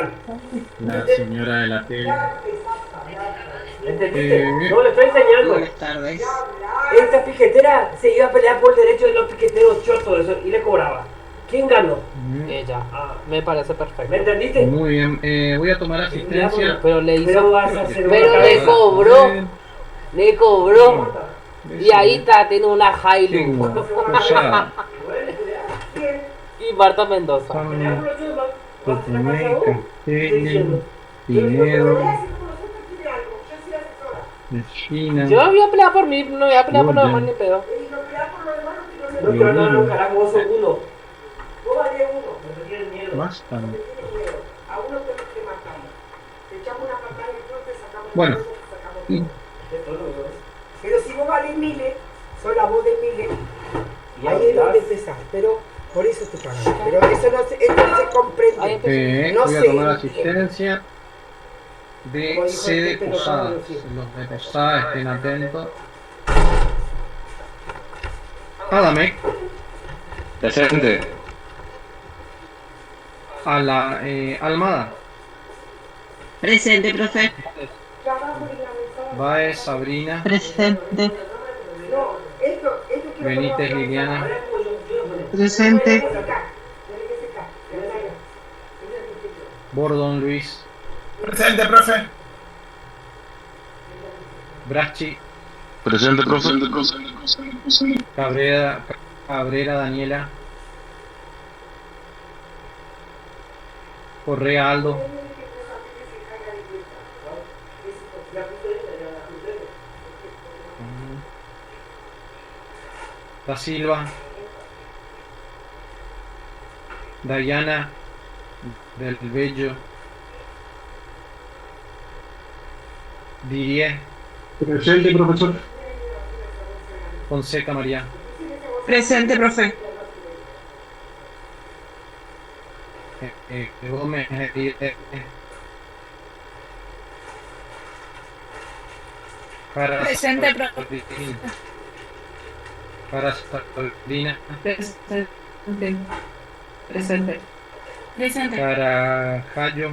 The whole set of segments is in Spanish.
están. La señora de la tele. ¿Entendiste? No, le estoy enseñando. Buenas tardes. Esta piquetera se iba a pelear por el derecho de los piqueteros chotos eso, y le cobraba. ¿Quién ganó? Ella. Me parece ¿Me perfecto. entendiste? Muy bien, voy a tomar Ya, bueno, asistencia. Pero le hizo. pero vas a Creo que hacer estoy una Pero le cabeza. cobró. bien. Le cobró. Y ahí Eso, está, tiene una Hilux. tengo cosa Y Marta Mendoza. con Cotoné, Castelli, Pinedo, de China, Yo voy a pelear por mí, no voy a pelear por los demás Goya, ni pedo. No quiero nada, un carajo, vos sos uno. Vos valés uno, pero te tienen miedo. bastante. A uno te matamos. Te echamos una patada en el frente, sacamos Bueno, el huevo, sacamos todo. Pero si vos valés miles, sos la voz de miles, ahí es donde empezás. Pero por eso te pagan. Pero eso no se, esto no se comprende. No voy a se tomar entiende. asistencia de Como dijo sede este pelotón, Posadas. sí. Los de Posadas estén atentos. Adamec, Presente. a la Almada, Presente, profe. Baez, Sabrina, Presente. Benítez, Liliana, Presente. Bordón, Luis, Presente, profe. Braschi, Presente, profe. Cabrera, Cabrera, Daniela, Correa, Aldo, Da Silva, Dayana, del Bello, Dirie, Presente, profesor. Fonseca, María, Presente, profe. Gómez, Jara, Presente, profe. Jara, Sardina, Presente. Presente. Presente. Carajallo,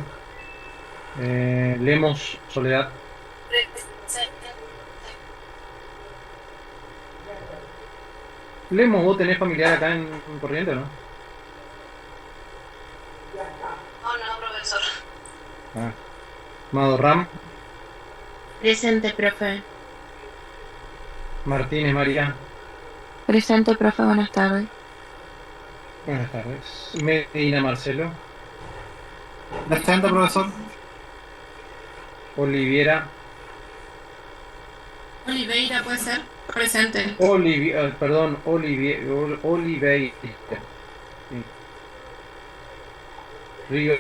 Lemos, Soledad, Lemos, vos tenés familiar acá en Corrientes, ¿no? Oh, no, profesor. Ah. Madorram, Presente, profe. Martínez, María, Presente, profe. Buenas tardes. buenas tardes. Medina, Marcelo, Presente, profesor. Oliviera, Oliveira, ¿puede ser? Presente. Oliveira, sí. Río,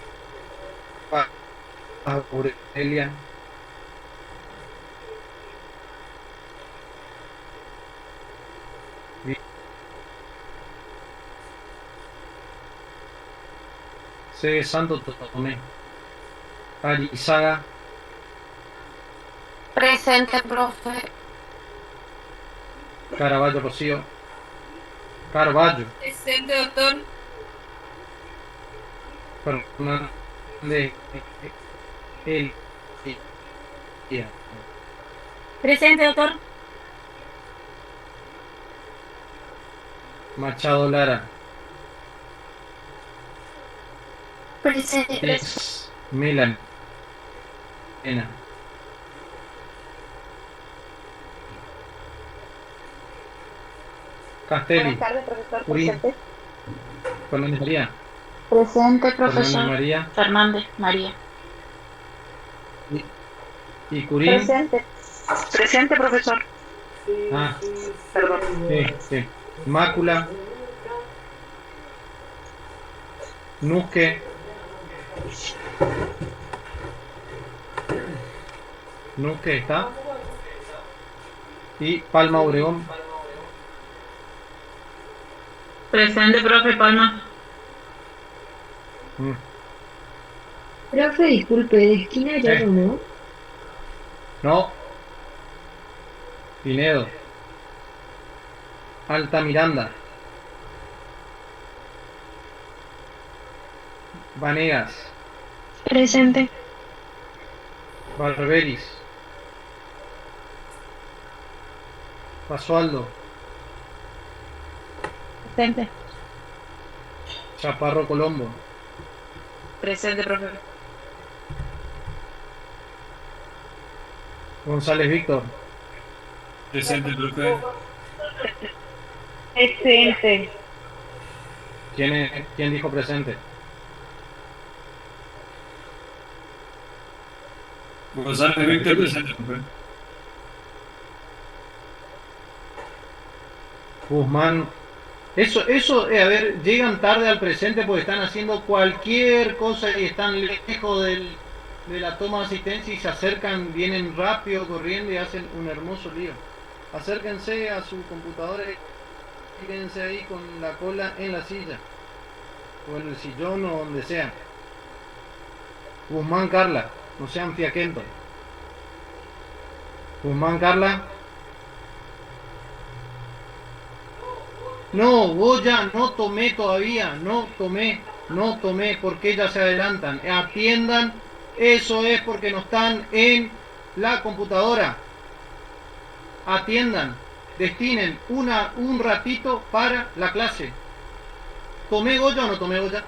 Aurelia, C. Santo Tomé, Arizaga, Presente, profe. Caraballo, Rocío, Carballo, Presente, doctor. Fernández, Elia, Presente, doctor. Machado Lara, Presente. Milan, Ena, Castelli, Buenas tardes, profesor. Urín, Presente. Fernández María, Presente, Fernández profesor. María Fernández, María. y Curín. Presente. Presente, profesor. Ah, Perdón. sí. Mácula, Nusque, está. Y Palma Obregón, Presente, profe Palma. mm, Profe, disculpe, ¿de esquina ya eh, no? no, Pinedo, Alta Miranda, Vanegas, Presente. Barberis. Basualdo. Presente. Chaparro Colombo. Presente, profe. González Víctor. Presente, profe. Presente. ¿Quién dijo presente? González Víctor, presente, profe. Guzmán. A ver, llegan tarde al presente porque están haciendo cualquier cosa y están lejos de la toma de asistencia y se acercan, vienen rápido, corriendo y hacen un hermoso lío. Acérquense a su computadora y quédense ahí con la cola en la silla, o en el sillón o donde sea. Guzmán, Carla, no sean fiaquentos. Guzmán, Carla. No, Goya, no tomé todavía, no tomé, porque ellas se adelantan. Atiendan, eso es porque no están en la computadora. Atiendan, destinen un ratito para la clase. ¿Tomé Goya o no tomé Goya?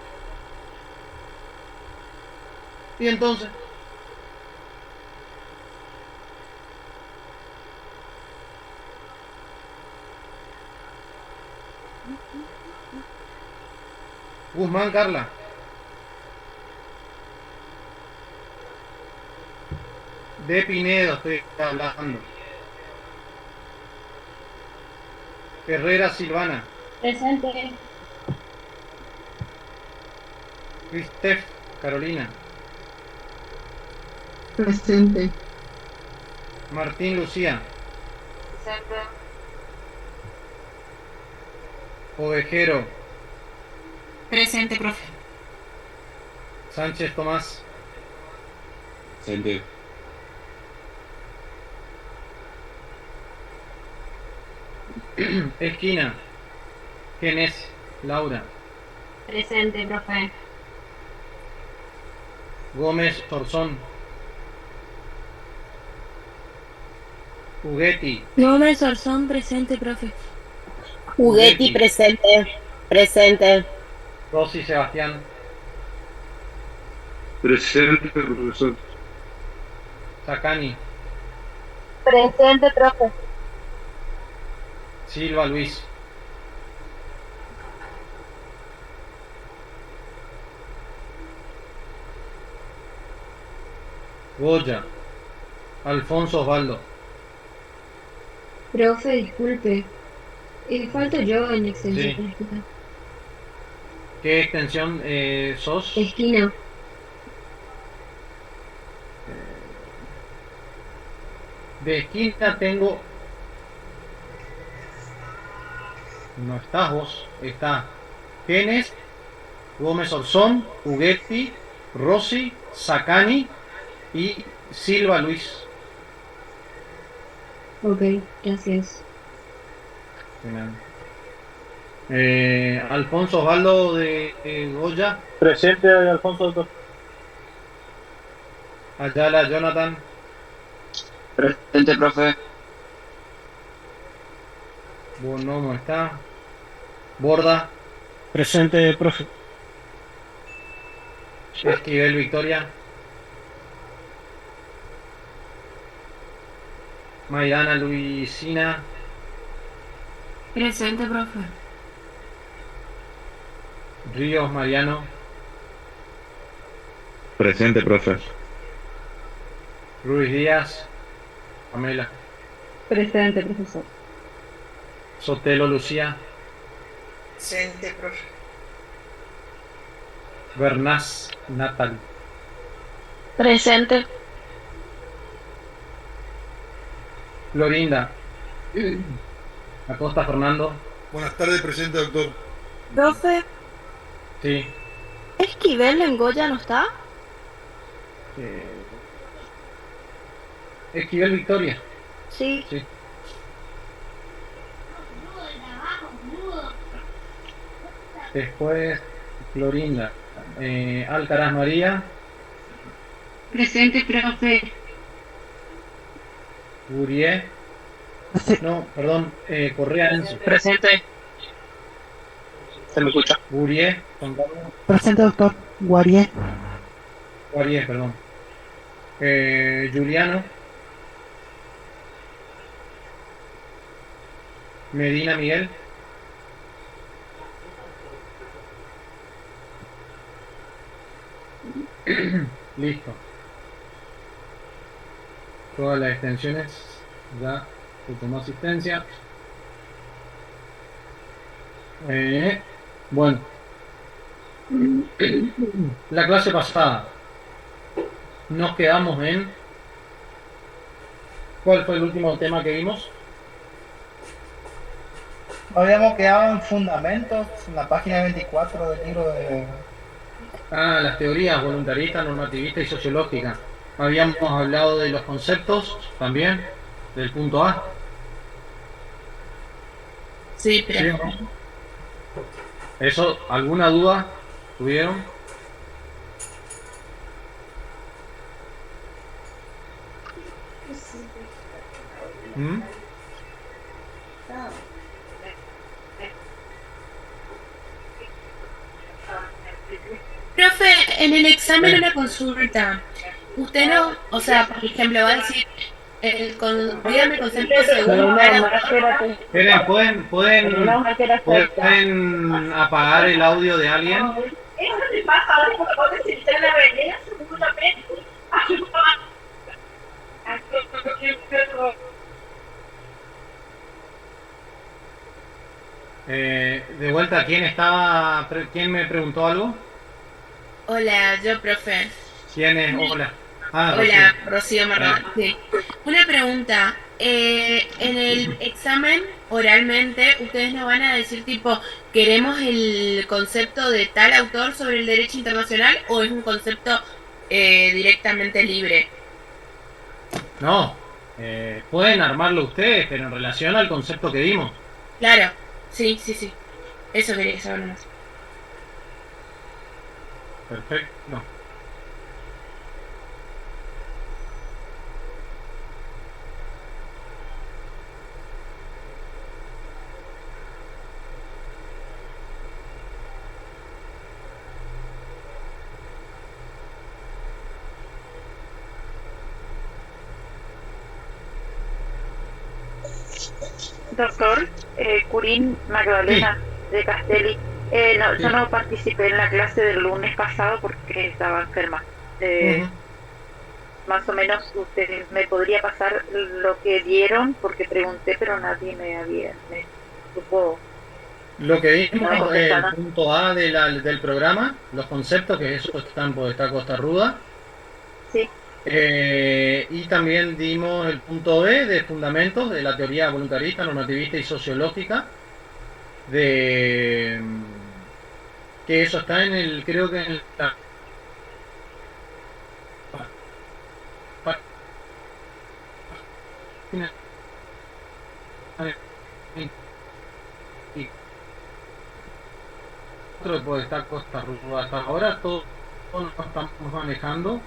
Y entonces... Guzmán, Carla. De Pinedo estoy hablando. Herrera Silvana. Presente. Cristef Carolina. Presente. Martín Lucía. Presente. Ovejero. Presente, profe. Sánchez Tomás. Presente. Esquina. ¿Quién es? Laura. Presente, profe. Gómez Orzón. Juguetti. Gómez Orzón, presente, profe. Juguetti, presente. Presente. Rosy Sebastián. Presente, profesor. Sacani. Presente, profe. Silva Luis. Goya. Alfonso Osvaldo. Profe, disculpe. Falto yo en extensión Sí. política. ¿Qué extensión sos? Esquina. De esquina tengo... No estás vos, está Genes, Gómez Orzón, Juguetti, Rossi, Sacani y Silva Luis. Ok, gracias. Alfonso Osvaldo de Goya. Presente, Alfonso, doctor. Ayala Jonathan. Presente, profe. Bonomo está. Borda. Presente, profe. Esquivel Victoria. Maidana Luisina. Presente, profe. Ríos Mariano. Presente, profe. Ruiz Díaz. Pamela. Presente, profesor. Sotelo Lucía. Presente, profe. Bernás Natal. Presente. Florinda. Acosta Fernando. Buenas tardes, presente, doctor. Profe, Sí. ¿Esquivel en Goya no está? Esquivel Victoria. Sí. Sí. Después Florinda. Alcaraz María. Presente, profe. Gurie. No, perdón, Correa Enzo. Presente. ¿Se me escucha? Gurie. Presente, doctor. Guarie. Guarie, perdón. Juliano. Medina Miguel. Listo. Todas las extensiones ya se tomó asistencia. Bueno. La clase pasada nos quedamos en... ¿Cuál fue el último tema que vimos? Habíamos quedado en fundamentos, en la página 24 del libro de... Las teorías voluntarista, normativista y sociológica. Habíamos hablado de los conceptos también, del punto A. Sí, pero... ¿Sí o no? ¿Eso, alguna duda tuvieron? ¿Mm? Profe, en el examen una consulta. Usted no, o sea, por ejemplo, va a decir, dígame concepto según cada... Esperen, ¿pueden apagar el audio de alguien? Eso te pasa ahora cuando vos decís en la avenida, se me gusta De vuelta, ¿quién me preguntó algo? Hola, yo, profe. ¿Quién es? Hola. Hola, Rocío Marrón. Sí. Una pregunta. En el examen, oralmente, ustedes nos van a decir tipo, ¿queremos el concepto de tal autor sobre el derecho internacional o es un concepto directamente libre? No, pueden armarlo ustedes, pero en relación al concepto que dimos. Claro, sí. Eso quería saber nomás. Perfecto. Doctor, Curín Magdalena de Castelli. Yo no participé en la clase del lunes pasado porque estaba enferma. Más o menos usted me podría pasar lo que dieron porque pregunté pero nadie me supo. Lo que vimos es el punto A del programa, los conceptos, que eso están por esta Costa Ruda. Sí. Y también dimos el punto B de fundamentos de la teoría voluntarista, normativista y sociológica, que eso está en el, creo que en la pues está Costa Ruda. Hasta ahora todo lo estamos manejando.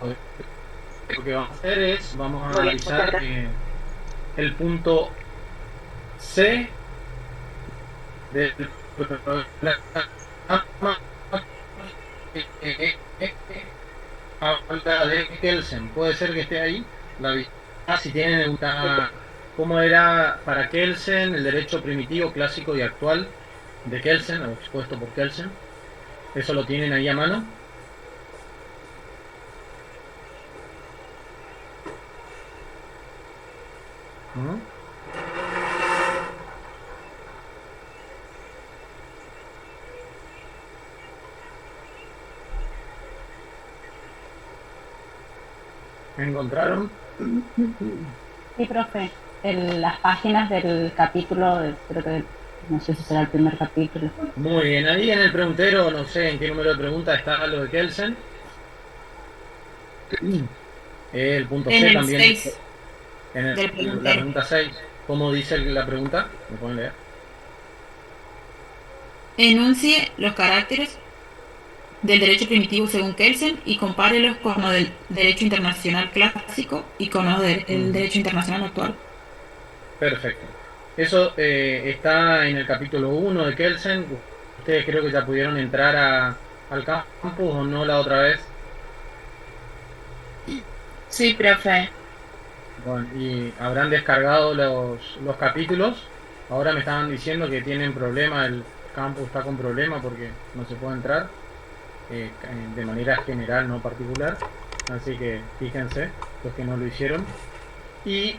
Lo que vamos a hacer es, vamos a analizar el punto C del programa, habla de Kelsen. Puede ser que esté ahí la vista. Si tienen una, cómo era para Kelsen el derecho primitivo, clásico y actual de Kelsen, o expuesto por Kelsen. Eso lo tienen ahí a mano. ¿Me encontraron? Sí, profe. Las páginas del capítulo, creo que no sé si será el primer capítulo. Muy bien, ahí en el preguntero, no sé en qué número de pregunta está lo de Kelsen. El punto C también. 6. En la pregunta 6. ¿Cómo dice la pregunta? ¿Me pueden leer? Enuncie los caracteres. del derecho primitivo según Kelsen y compárelos con los del derecho internacional clásico y con los del derecho internacional actual. Perfecto. Eso está en el capítulo 1 de Kelsen. Ustedes creo que ya pudieron entrar al campus o no la otra vez. Sí, profe. Bueno, y habrán descargado los capítulos. Ahora me estaban diciendo que tienen problema, el campus está con problema porque no se puede entrar de manera general, no particular. Así que fíjense, los que no lo hicieron. Y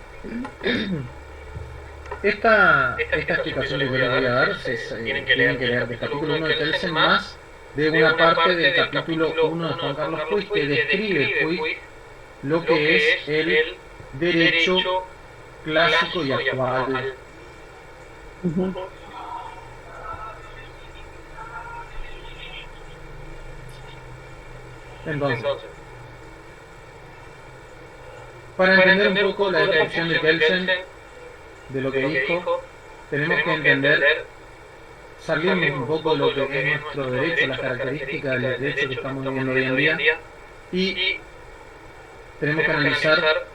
esta explicación que yo les voy a dar tienen que leer del capítulo 1 de Kelsen más de una parte del capítulo 1 de Juan Carlos Puig, que describe Puig lo que es el derecho clásico y actual. Entonces, para entender un poco la descripción de Kelsen, de lo que dijo, tenemos que entender, salimos un poco de lo que es nuestro derecho, las características del derecho que estamos viviendo hoy en día, y tenemos que analizar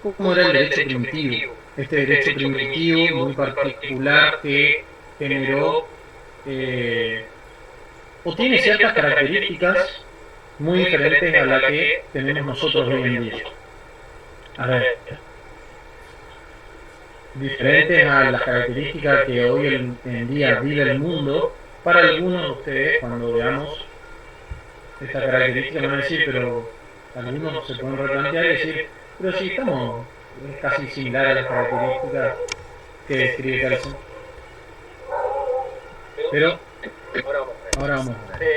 cómo era el derecho primitivo. Este derecho primitivo muy particular que generó o tiene ciertas características muy diferentes a las que tenemos nosotros hoy en día. A ver, diferentes a las características que hoy en día vive el mundo. Para algunos de ustedes, cuando veamos esta característica, van a decir, pero algunos se pueden replantear y decir, pero si estamos casi similar a las características que describe Kelsen. Pero ahora vamos a ver.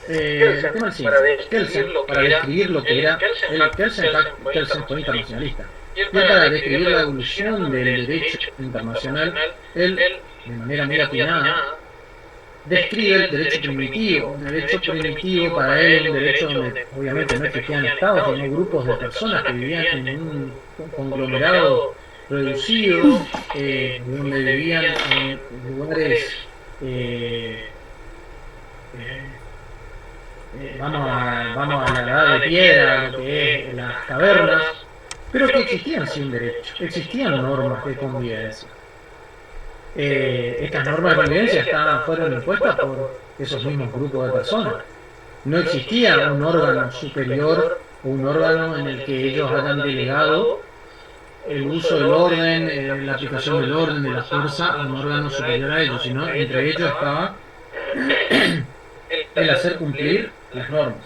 El tema es el siguiente. Kelsen, para describir lo que era, Kelsen fue internacionalista. Y para describir la evolución del derecho internacional, él, de manera muy atinada, describe el derecho primitivo. El derecho primitivo para él, un derecho donde obviamente no existían estados, sino grupos de personas que vivían en un conglomerado reducido, donde vivían en lugares, vamos a la edad de piedra, lo que es las cavernas, pero que existían sin derecho, existían normas de convivencia. Estas normas de convivencia fueron impuestas por esos mismos grupos de personas. No existía un órgano superior o un órgano en el que ellos hayan delegado el uso del orden, la aplicación del orden, de la fuerza a un órgano superior a ellos, sino entre ellos estaba el hacer cumplir las normas.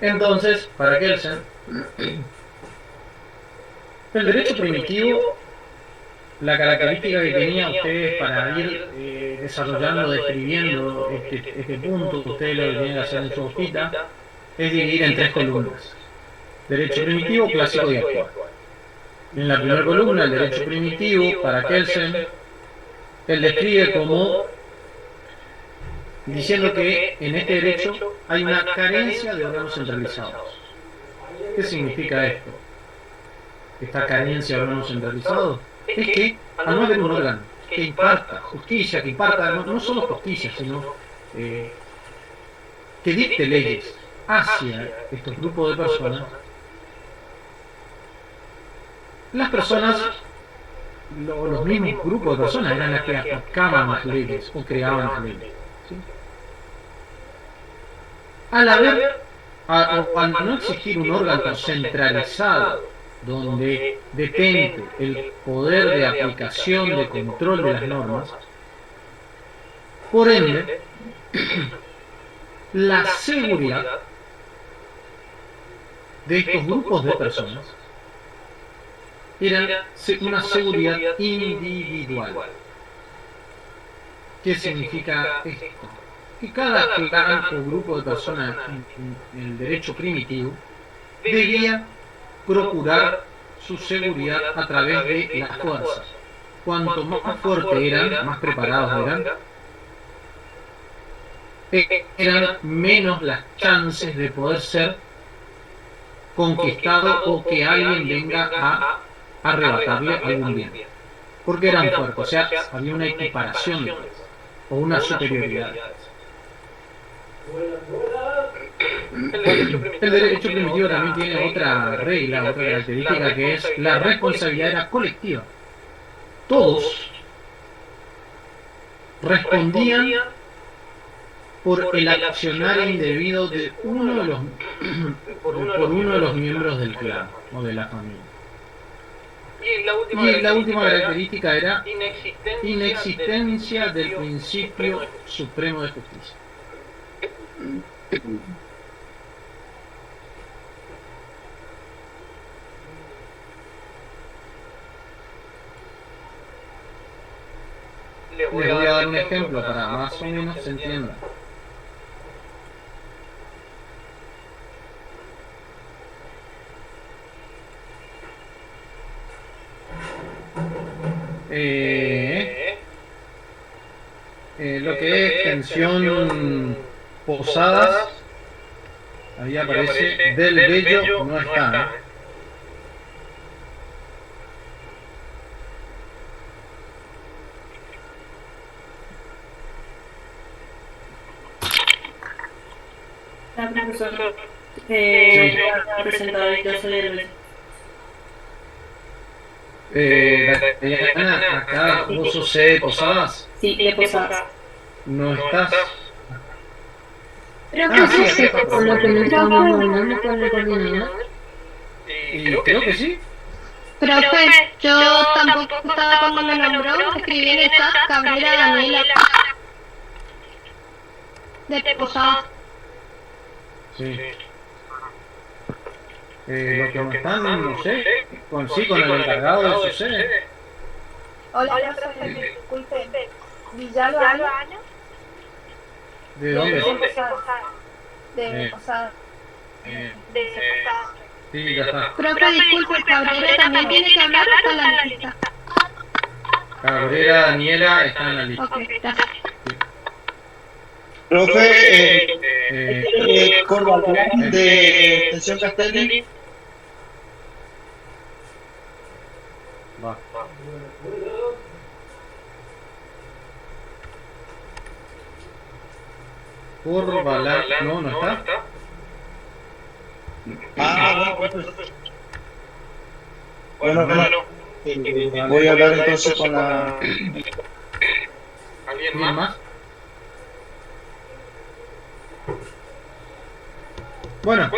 Entonces, para Kelsen, el derecho primitivo, la característica que tenía ustedes para ir desarrollando, describiendo este punto que ustedes lo tienen que hacer en su hojita, es dividir en 3 columnas. Derecho primitivo, clásico y actual. En la primera columna, el derecho primitivo, para Kelsen, él describe como diciendo que en este derecho hay una carencia de órganos centralizados. ¿Qué significa esto? Esta carencia de órganos centralizados es que al no haber un órgano que imparta justicia, que imparta no solo justicia, sino que dicte leyes hacia estos grupos de personas, las personas, los mismos grupos de personas eran las que aplicaban las leyes o creaban las leyes. ¿Sí? Al no existir un órgano centralizado donde detente el poder de aplicación, de control de las normas, por ende, la seguridad de estos grupos de personas era una seguridad individual. ¿Qué significa esto? Que cada clan o grupo de personas en el derecho primitivo debía procurar su seguridad a través de las fuerzas. Cuanto más fuertes eran, más preparados eran menos las chances de poder ser conquistado o que alguien venga a arrebatarle algún bien. Porque eran fuertes, o sea, había una equiparación de fuerzas. o una superioridad. El derecho primitivo también tiene otra regla, otra característica, que es la responsabilidad era colectiva. Todos respondían por el accionar indebido de uno de los por uno de los miembros del clan o de la familia. Y la última característica era inexistencia del principio supremo de justicia. Les voy a dar un ejemplo para más o menos se entienda. Lo que es pensión Posadas, ahí aparece Del Bello, no está. Profesor, Sí. presentado, yo soy el Diana, acá vos sos de Posadas. Sí, de Posadas. No estás. Pero Ah, ¿qué sí, es acá eso está. con lo que me estábamos hablando con el coordinador? Y creo que sí. Profe, yo tampoco estaba cuando me nombró, escribí en el chat Cabrera Daniela de Posadas. Sí. Lo que no están, no sé, con el encargado de su sede. Hola, profe, disculpe. Villalba Ana, ¿De dónde? de Posada. De Eh. Posada. Sí, ya está. Profe, disculpe, Cabrera también tiene que hablar o está en la lista. Cabrera Daniela está en la lista. Ok, gracias. Profe, Corbalán de Extensión Castelli. Va. Corbalán, no, no está. Ah, bueno, profe. Bueno, voy a hablar entonces con la... ¿Alguien más? Bueno,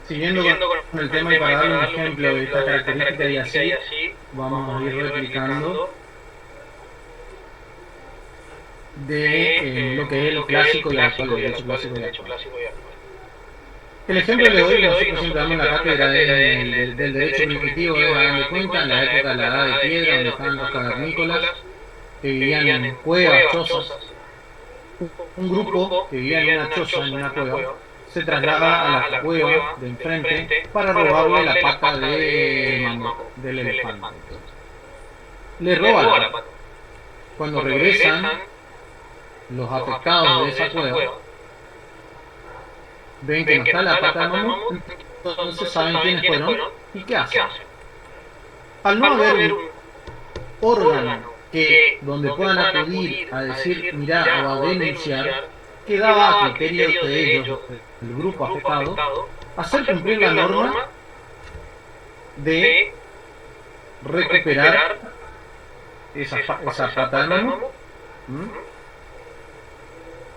siguiendo con el tema y para darle un ejemplo de esta característica y así vamos a ir replicando de lo que es el clásico y el actual, el derecho clásico y actual. El ejemplo que le doy, nosotros siempre damos la cátedra del derecho primitivo, hagan de cuenta, en la época de la Edad de Piedra, donde estaban los cavernícolas, que vivían en cuevas, chozas. Un grupo que vivía en una choza, en una cueva, se traslada a la cueva de enfrente para robarle la pata del elefante. Le roban la pata. Cuando regresan, los afectados de esa cueva ven que no está la pata de mamut, entonces saben quiénes fueron y qué hacen. Al no haber un órgano donde puedan acudir a decir, mirá, o a denunciar, quedaba a criterio de ellos, del grupo afectado, hacer cumplir la norma de recuperar esa pata de mamut.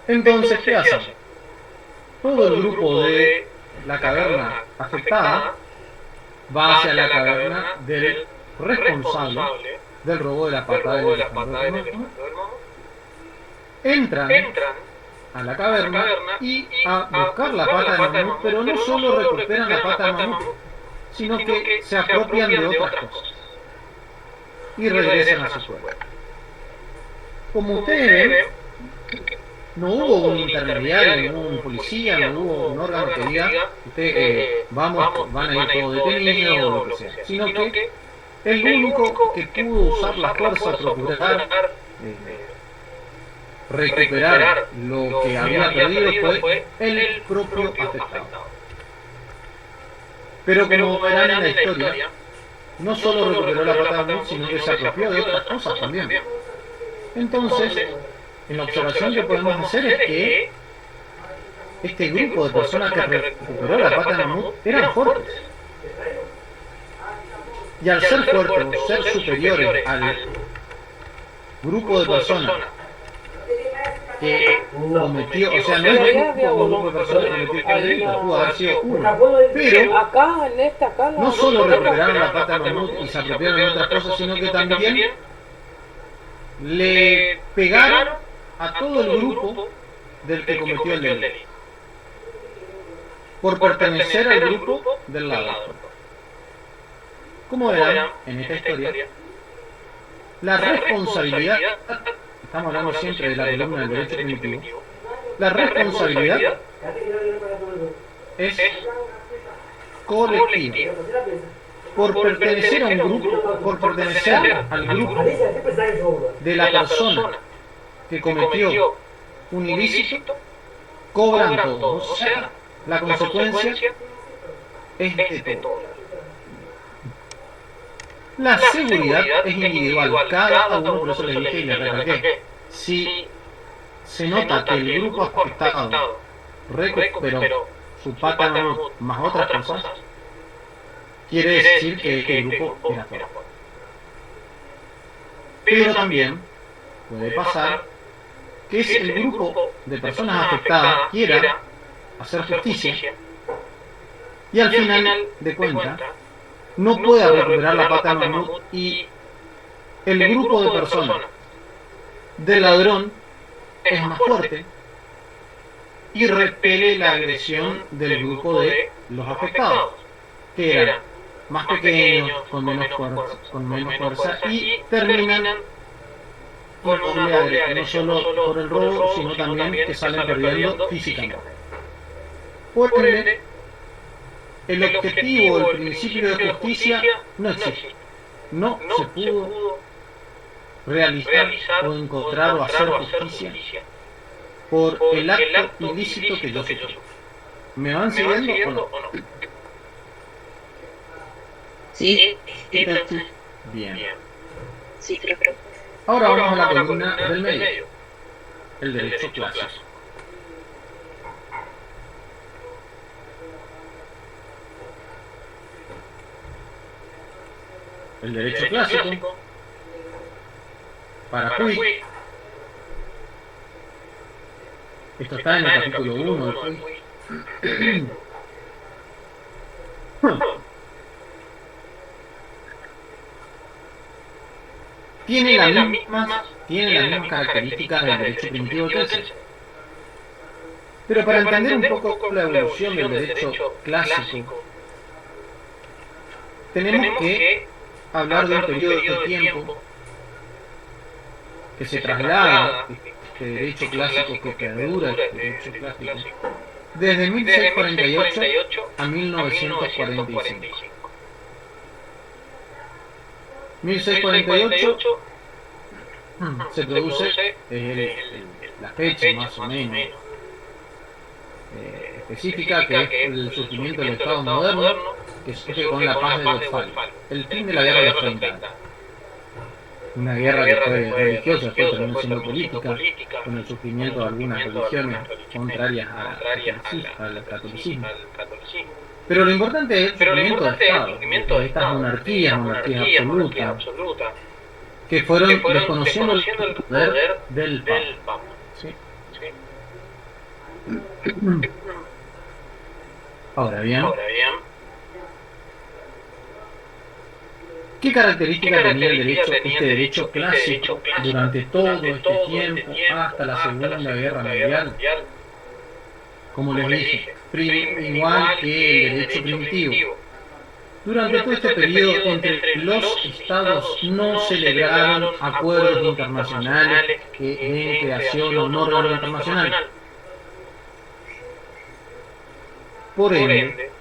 Entonces, ¿qué hacen? Todo el grupo de la caverna afectada va hacia la caverna del responsable del robo de la pata del elefante. Entran a la caverna y a buscar la pata de mamut, pero no solo recuperan la pata de mamut, sino que se apropian de otras cosas y regresan a su cuerpo. Como ustedes ven, no hubo un intermediario, no hubo un policía, no hubo un órgano que diga, ustedes van a ir todos detenidos o lo que sea, sino que el único que pudo usar la fuerza, procurar recuperar lo que había perdido fue el propio afectado. Pero como verán en la historia, no solo recuperó la pata de mamut, sino que se apropió de otras cosas también. Entonces, la observación que podemos hacer es que este grupo de personas que recuperó la pata de mamut eran fuertes. Y al ser fuertes o ser superiores al grupo de personas que cometió, o sea, no es un grupo de personas que cometió el delito, pudo haber sido uno. Pero acá, en esta, acá, no solo recuperaron la pata de mamut y se apropiaron de otras cosas, sino que también le pegaron a todo el grupo del que cometió el delito por pertenecer al grupo del lado. Como verán en esta historia, la responsabilidad, estamos hablando siempre de la columna del derecho primitivo, la responsabilidad es colectiva. Por pertenecer a un grupo, por pertenecer al grupo de la persona que cometió un ilícito, cobran todos. O sea, la consecuencia es de todos. La seguridad es individual, cada uno, por eso les dije y les recalqué, si se nota que el grupo afectado recuperó su pata más otras cosas, quiere decir que este grupo era fuerte. Pero también puede pasar que es el grupo de personas afectadas quiera hacer justicia y al final de cuentas no pueda recuperar la pata de mamut y el grupo de personas del ladrón es más fuerte y repele la agresión del grupo de los afectados, que eran más pequeños, con menos fuerza y terminan con doble agresión, no solo por el robo, sino también que salen perdiendo físicamente. Por ende, el objetivo, el principio de justicia no existe. No se pudo realizar o encontrar o hacer justicia por el acto ilícito que yo sufrí. ¿Me van siguiendo o no? Sí, Bien. sí, creo. Ahora vamos a la columna del medio, el derecho clásico. El derecho clásico para Puig. Esto está en el capítulo 1 del Puig. Tiene las mismas características del derecho primitivo del Texas. Pero para entender un poco la evolución del derecho clásico, tenemos que hablar de un periodo de tiempo que se traslada este derecho clásico, que perdura este derecho clásico, desde 1648 a 1945. 1648 se produce la fecha más o menos específica, que es el surgimiento del Estado moderno, que surge con la paz de Westfalia, el fin de la guerra de los 30 años. Una guerra que fue religiosa, después terminó siendo política, con el surgimiento de algunas religiones contrarias al catolicismo. Pero lo importante es el surgimiento del Estado, de estas monarquías absolutas, que fueron desconociendo el poder del Papa. ¿Sí? Ahora bien, ¿qué características tenía este derecho clásico durante todo este tiempo hasta la Segunda Guerra Mundial? Como les dije, igual que el derecho primitivo. Durante todo este periodo, entre los estados no celebraron acuerdos internacionales que den creación a un órgano internacional. Por ende,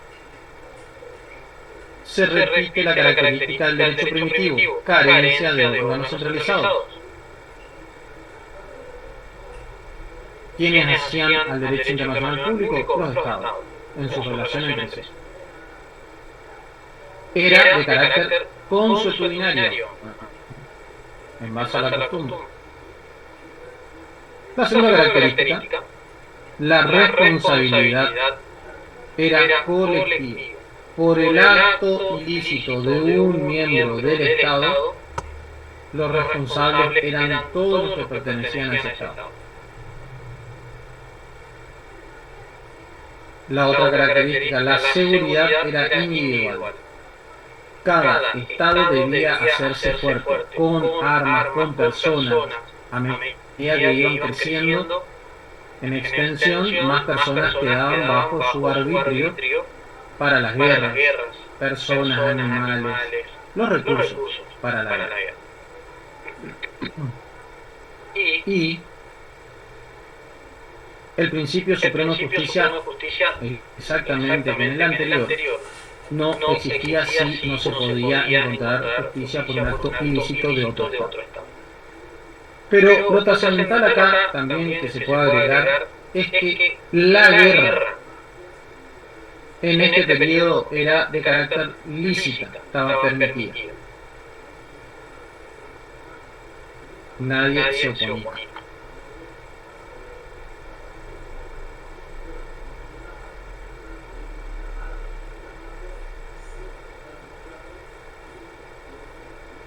se repite la característica del derecho primitivo, carencia de órganos centralizados. ¿Quiénes hacían al derecho internacional público? Los estados, en su relación entre sí. Era de carácter consuetudinario, en base a la costumbre. La segunda característica, la responsabilidad era colectiva. Por el acto ilícito de un miembro del Estado, los responsables eran todos los que pertenecían a ese Estado. La otra característica, la seguridad era individual. Cada Estado debía hacerse fuerte, con armas, con personas. A medida que iban creciendo en extensión, más personas quedaban bajo su arbitrio para las guerras, personas, animales, los recursos para la guerra. Y el principio supremo de justicia, exactamente como en el anterior, no existía si no se podía encontrar justicia por un acto ilícito de otro Estado. Pero lo trascendental acá también que se puede agregar es que la guerra en este periodo era de carácter lícita, estaba permitida. Nadie se oponía.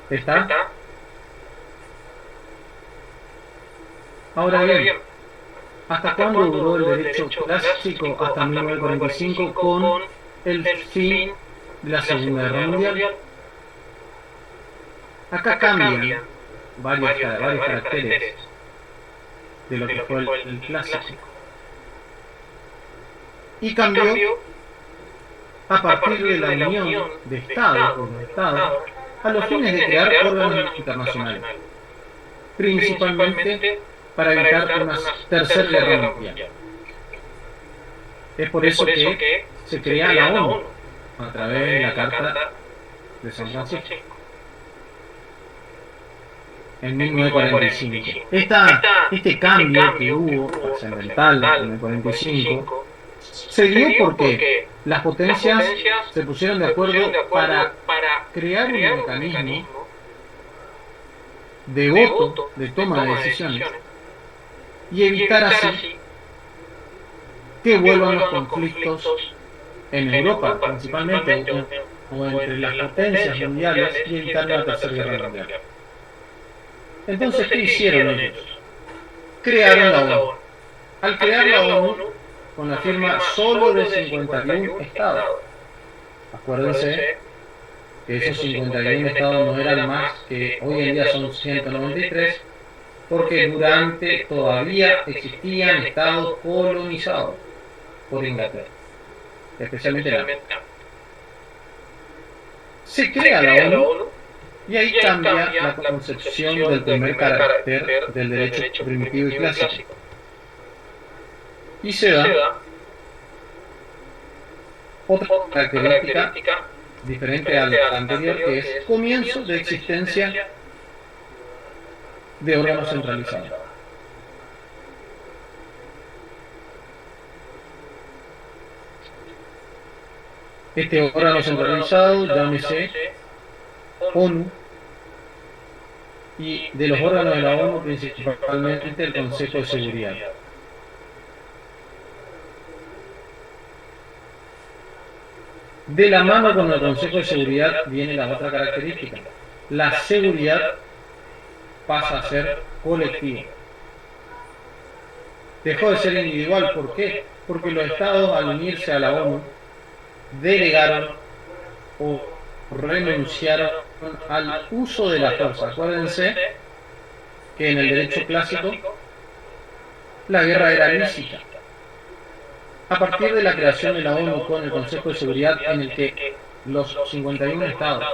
¿Está? Ahora bien, ¿hasta cuándo duró el derecho clásico? Hasta 1945 con el fin de la Segunda Guerra Mundial. Acá cambian varios caracteres de lo que fue el clásico. Y cambió a partir de la unión de Estados a los fines de crear órganos internacionales, principalmente para evitar una tercera guerra mundial. Es por eso que se crea la ONU a través de la Carta de San Francisco en 1945. Este cambio que hubo trascendental en el 45 se dio porque las potencias se pusieron de acuerdo para crear un mecanismo de voto, de toma de decisiones, y evitar así que vuelvan los conflictos en Europa, principalmente, o entre las potencias mundiales, y evitar la tercera guerra mundial. Entonces, ¿qué hicieron ellos? Crearon la ONU. Al crear la ONU, con la firma solo de 51 estados. Acuérdense que esos 51 estados no eran más que hoy en día son 193, porque durante todavía existían estados colonizados por Inglaterra, especialmente la ONU. Se crea la ONU y ahí cambia la concepción del primer carácter del derecho primitivo y clásico. Y se da otra característica diferente a la anterior, que es comienzo de existencia de órganos centralizados. Este órgano centralizado, llámese ONU, y de los órganos de la ONU principalmente el Consejo de Seguridad. De la mano con el Consejo de Seguridad viene la otra característica. La seguridad pasa a ser colectiva. Dejó de ser individual. ¿Por qué? Porque los estados, al unirse a la ONU, delegaron o renunciaron al uso de la fuerza. Acuérdense que en el derecho clásico la guerra era lícita. A partir de la creación de la ONU con el Consejo de Seguridad, en el que los 51 estados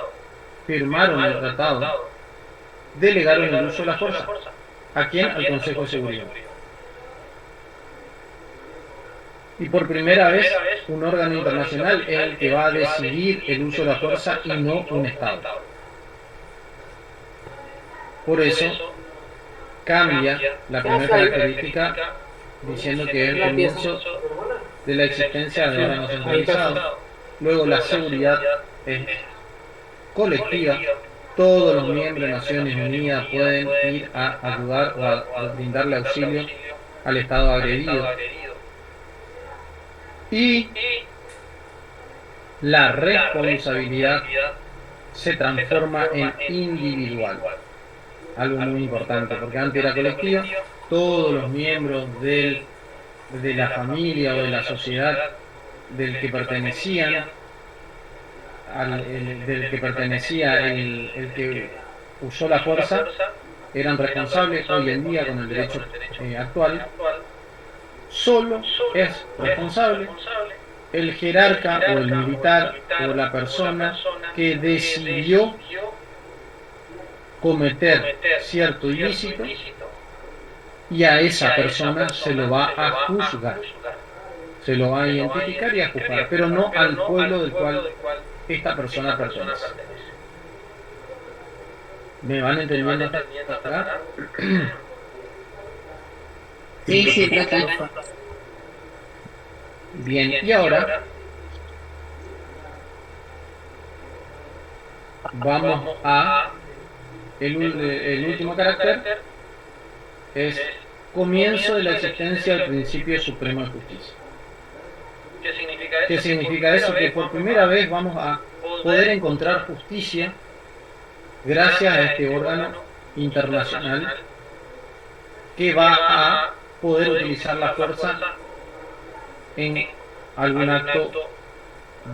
firmaron el tratado, delegaron el uso de la fuerza. ¿A quién? Al Consejo de Seguridad. Y por primera vez, un órgano internacional es el que va a decidir el uso de la fuerza y no un Estado. Por eso, cambia la primera característica diciendo que es el comienzo de la existencia de órganos centralizados. Luego la seguridad es colectiva. Todos los miembros de Naciones Unidas pueden ir a ayudar o a brindarle auxilio al Estado agredido. Y la responsabilidad se transforma en individual. Algo muy importante, porque antes era colectiva, todos los miembros de la familia o de la sociedad del que pertenecía el que usó la fuerza eran responsables. Hoy en día, con el derecho actual, solo es responsable el jerarca o el militar o la persona que decidió cometer cierto ilícito, y a esa persona se lo va a juzgar, se lo va a identificar y a juzgar, pero no al pueblo del cual esta persona pertenece. ¿Me van entendiendo hasta acá? Sí, profe. Bien, y ahora vamos a el último carácter, es comienzo de la existencia del principio supremo de justicia. ¿Qué significa eso? Que por primera vez vamos a poder encontrar justicia gracias a este órgano internacional que va a poder utilizar la fuerza en algún acto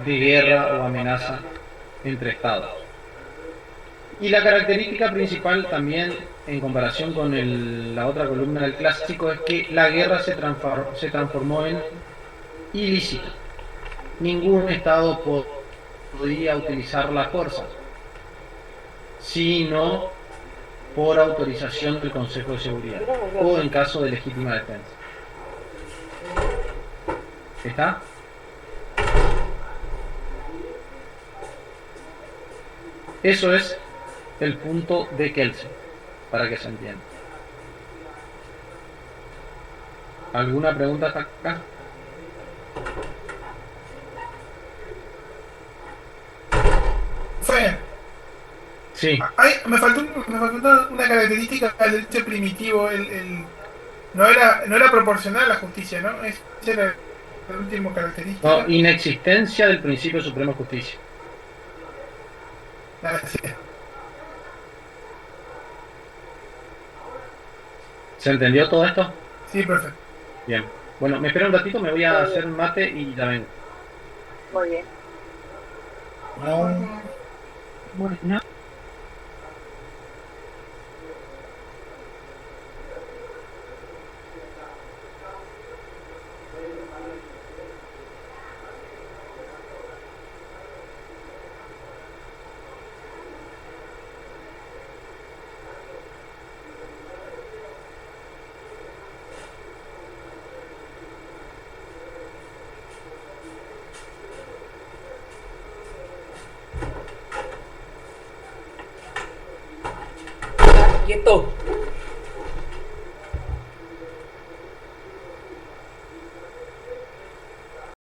de guerra o amenaza entre estados. Y la característica principal también, en comparación con la otra columna del clásico, es que la guerra se transformó en ilícito. Ningún estado podía utilizar la fuerza, sino por autorización del Consejo de Seguridad o en caso de legítima defensa. ¿Está? Eso es el punto de Kelsen, para que se entienda. ¿Alguna pregunta hasta acá? Fue. Sí. Ay, me faltó una característica del derecho primitivo. No era proporcional a la justicia, ¿no? Esa era la última característica. No, inexistencia del principio supremo de justicia. Gracias. ¿Se entendió todo esto? Sí, profe. Bien. Bueno, me espera un ratito, me voy a hacer un mate y ya vengo. Muy bien. Bueno. Quieto.